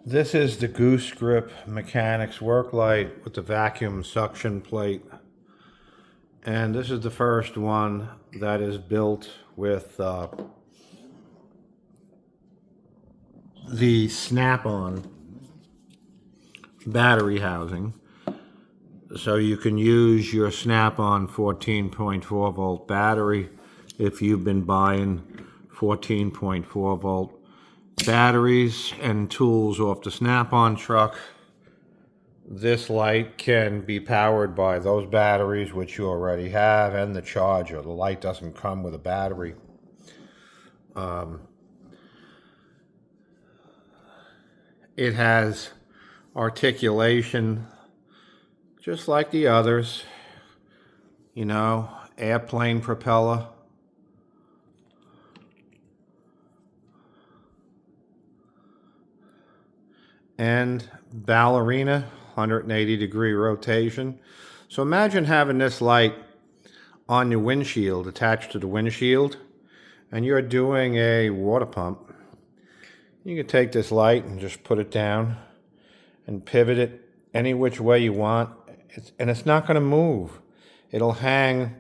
This is the Goose-Grip mechanics work light with the vacuum suction plate. And this is the first one that is built with the snap-on battery housing. So you can use your snap-on 14.4 volt battery if you've been buying 14.4 volt batteries and tools off the snap-on truck. This light can be powered by those batteries, which you already have, and the charger. The light doesn't come with a battery. It has articulation just like the others, you know, airplane propeller. And ballerina, 180-degree rotation. So imagine having this light on your windshield, attached to the windshield, and you're doing a water pump. You can take this light and just put it down and pivot it any which way you want, and it's not going to move. It'll hang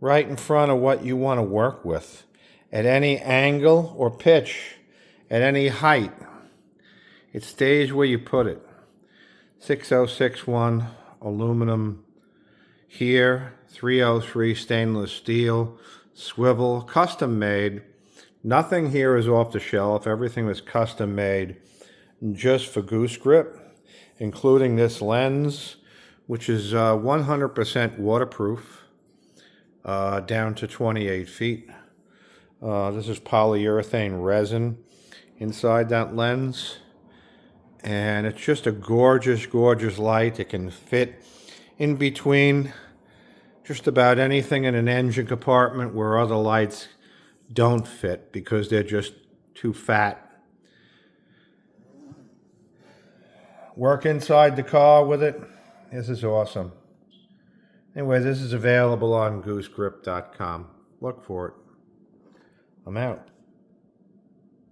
right in front of what you want to work with, at any angle or pitch, at any height. It stays where you put it. 6061 aluminum here, 303 stainless steel, swivel, custom made. Nothing here is off the shelf. Everything was custom made just for Goose-Grip, including this lens, which is 100% waterproof, down to 28 feet. This is polyurethane resin inside that lens. And it's just a gorgeous, gorgeous light. It can fit in between just about anything in an engine compartment where other lights don't fit because they're just too fat. Work inside the car with it. This is awesome. Anyway, this is available on goosegrip.com. Look for it. I'm out.